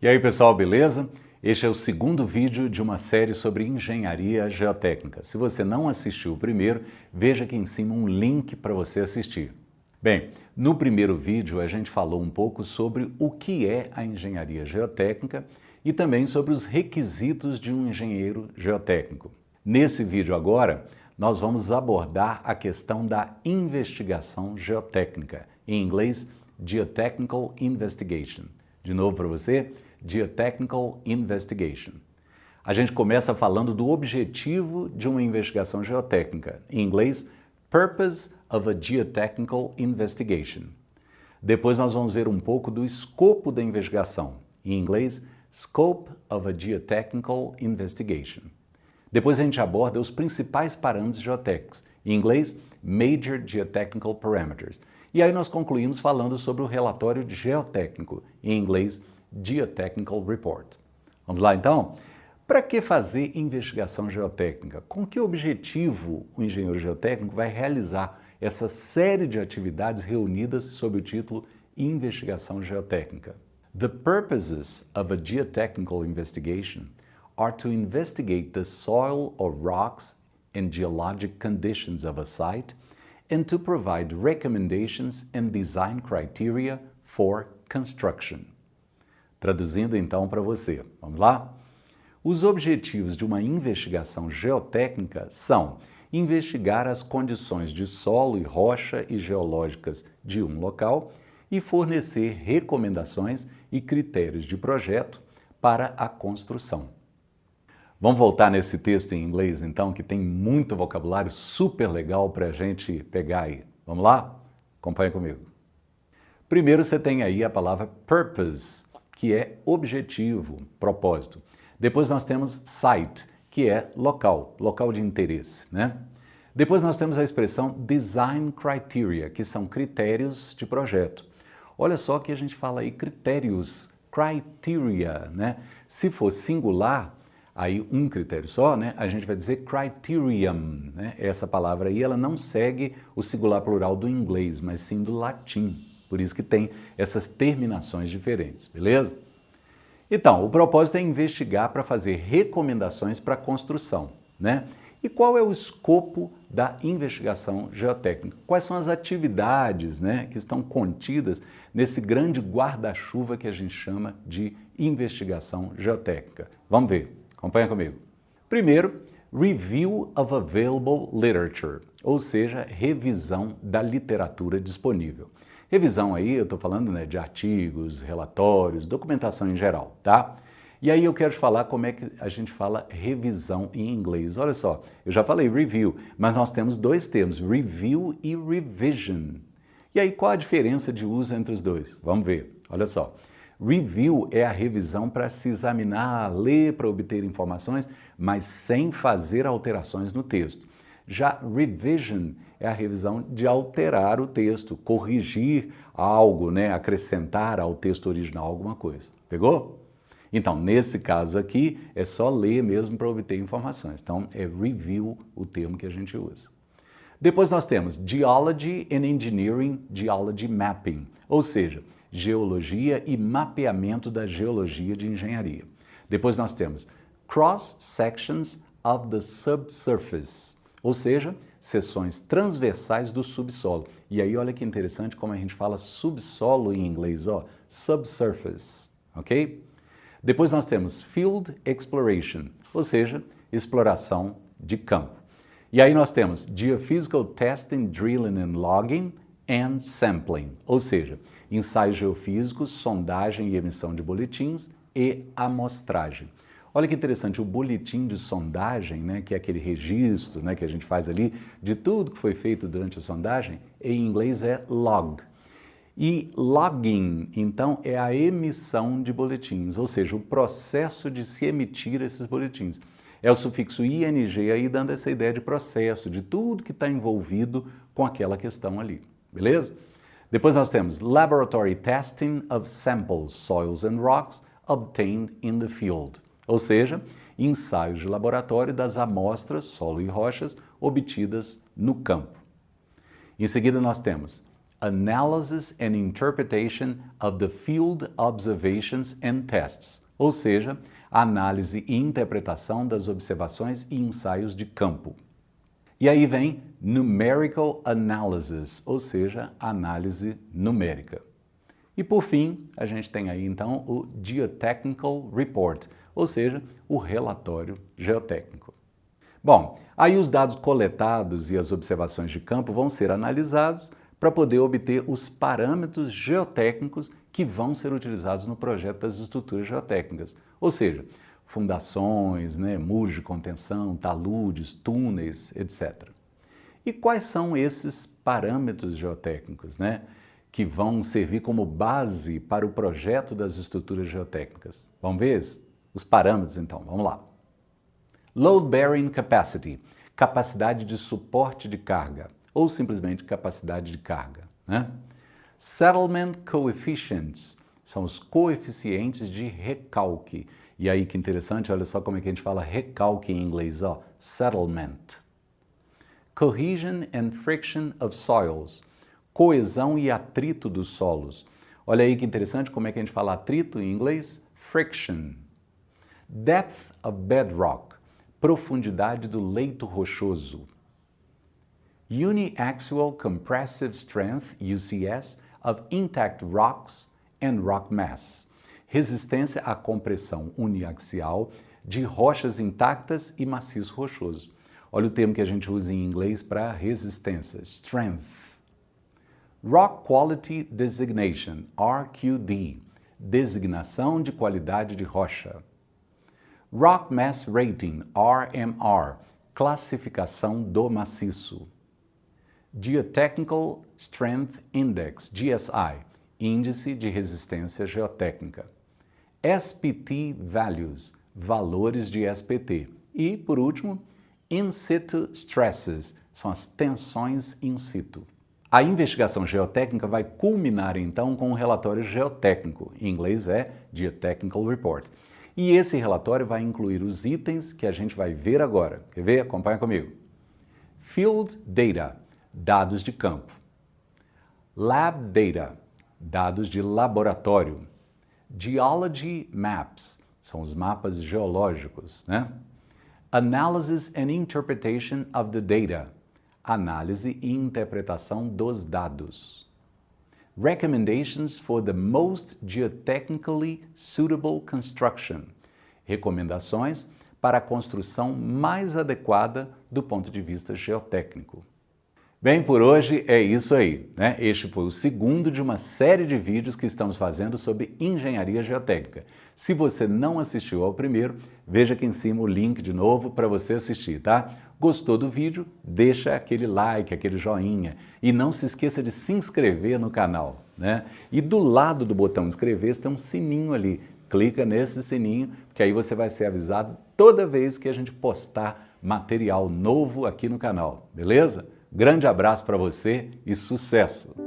E aí pessoal, beleza? Este é o segundo vídeo de uma série sobre engenharia geotécnica. Se você não assistiu o primeiro, veja aqui em cima um link para você assistir. Bem, no primeiro vídeo a gente falou um pouco sobre o que é a engenharia geotécnica e também sobre os requisitos de um engenheiro geotécnico. Nesse vídeo agora, nós vamos abordar a questão da investigação geotécnica, em inglês, Geotechnical Investigation. De novo para você, Geotechnical Investigation. A gente começa falando do objetivo de uma investigação geotécnica, em inglês, Purpose of a Geotechnical Investigation. Depois nós vamos ver um pouco do escopo da investigação, em inglês, Scope of a Geotechnical Investigation. Depois a gente aborda os principais parâmetros geotécnicos, em inglês, Major Geotechnical Parameters. E aí nós concluímos falando sobre o relatório geotécnico, em inglês, Geotechnical Report. Vamos lá então? Para que fazer investigação geotécnica? Com que objetivo o engenheiro geotécnico vai realizar essa série de atividades reunidas sob o título Investigação Geotécnica? The purposes of a geotechnical investigation are to investigate the soil or rocks and geologic conditions of a site and to provide recommendations and design criteria for construction. Traduzindo então para você, vamos lá? Os objetivos de uma investigação geotécnica são investigar as condições de solo e rocha e geológicas de um local e fornecer recomendações e critérios de projeto para a construção. Vamos voltar nesse texto em inglês, então, que tem muito vocabulário super legal para a gente pegar aí. Vamos lá? Acompanha comigo. Primeiro você tem aí a palavra purpose, que é objetivo, propósito. Depois nós temos site, que é local, local de interesse, né? Depois nós temos a expressão design criteria, que são critérios de projeto. Olha só que a gente fala aí critérios, criteria, né? Se for singular, aí um critério só, né? A gente vai dizer criterion, né? Essa palavra aí, ela não segue o singular plural do inglês, mas sim do latim. Por isso que tem essas terminações diferentes, beleza? Então, o propósito é investigar para fazer recomendações para a construção, né? E qual é o escopo da investigação geotécnica? Quais são as atividades, né, que estão contidas nesse grande guarda-chuva que a gente chama de investigação geotécnica? Vamos ver, acompanha comigo. Primeiro, Review of Available Literature, ou seja, revisão da literatura disponível. Revisão aí, eu estou falando, né, de artigos, relatórios, documentação em geral, tá? E aí eu quero te falar como é que a gente fala revisão em inglês. Olha só, eu já falei review, mas nós temos dois termos, review e revision. E aí qual a diferença de uso entre os dois? Vamos ver, olha só. Review é a revisão para se examinar, ler para obter informações, mas sem fazer alterações no texto. Já revision é a revisão de alterar o texto, corrigir algo, né, acrescentar ao texto original alguma coisa. Pegou? Então, nesse caso aqui, é só ler mesmo para obter informações. Então, é review o termo que a gente usa. Depois nós temos Geology and Engineering Geology Mapping, ou seja, geologia e mapeamento da geologia de engenharia. Depois nós temos Cross Sections of the Subsurface, ou seja, seções transversais do subsolo. E aí olha que interessante como a gente fala subsolo em inglês, ó, subsurface, ok? Depois nós temos Field Exploration, ou seja, exploração de campo. E aí nós temos Geophysical Testing, Drilling and Logging and Sampling, ou seja, ensaios geofísicos, sondagem e emissão de boletins e amostragem. Olha que interessante, o boletim de sondagem, né, que é aquele registro, né, que a gente faz ali de tudo que foi feito durante a sondagem, em inglês é log. E logging, então, é a emissão de boletins, ou seja, o processo de se emitir esses boletins. É o sufixo ing aí dando essa ideia de processo, de tudo que está envolvido com aquela questão ali, beleza? Depois nós temos Laboratory Testing of Samples, Soils and Rocks Obtained in the Field, ou seja, ensaios de laboratório das amostras, solo e rochas, obtidas no campo. Em seguida nós temos Analysis and Interpretation of the Field Observations and Tests, ou seja, análise e interpretação das observações e ensaios de campo. E aí vem Numerical Analysis, ou seja, análise numérica. E por fim, a gente tem aí então o Geotechnical Report, ou seja, o relatório geotécnico. Bom, aí os dados coletados e as observações de campo vão ser analisados para poder obter os parâmetros geotécnicos que vão ser utilizados no projeto das estruturas geotécnicas, ou seja, fundações, muros de contenção, taludes, túneis, etc. E quais são esses parâmetros geotécnicos, que vão servir como base para o projeto das estruturas geotécnicas? Vamos ver os parâmetros então, vamos lá. Load Bearing Capacity, capacidade de suporte de carga, ou simplesmente capacidade de carga. Settlement Coefficients, são os coeficientes de recalque. E aí que interessante, olha só como é que a gente fala recalque em inglês, settlement. Cohesion and Friction of Soils, coesão e atrito dos solos. Olha aí que interessante como é que a gente fala atrito em inglês, friction. Depth of bedrock, profundidade do leito rochoso. Uniaxial Compressive Strength, UCS, of intact rocks and rock mass. Resistência à compressão uniaxial de rochas intactas e maciço rochoso. Olha o termo que a gente usa em inglês para resistência, strength. Rock Quality Designation, RQD, designação de qualidade de rocha. Rock Mass Rating, RMR, classificação do maciço. Geotechnical Strength Index, GSI, índice de resistência geotécnica. SPT Values, valores de SPT. E, por último, In Situ Stresses, são as tensões in situ. A investigação geotécnica vai culminar então com um relatório geotécnico, em inglês é Geotechnical Report. E esse relatório vai incluir os itens que a gente vai ver agora. Quer ver? Acompanha comigo. Field Data, dados de campo. Lab Data, dados de laboratório. Geology Maps, são os mapas geológicos, Analysis and Interpretation of the Data, análise e interpretação dos dados. Recommendations for the most geotechnically suitable construction, recomendações para a construção mais adequada do ponto de vista geotécnico. Bem, por hoje é isso aí, Este foi o segundo de uma série de vídeos que estamos fazendo sobre engenharia geotécnica. Se você não assistiu ao primeiro, veja aqui em cima o link de novo para você assistir, tá? Gostou do vídeo? Deixa aquele like, aquele joinha e não se esqueça de se inscrever no canal, E do lado do botão inscrever tem um sininho ali. Clica nesse sininho, que aí você vai ser avisado toda vez que a gente postar material novo aqui no canal, beleza? Grande abraço para você e sucesso!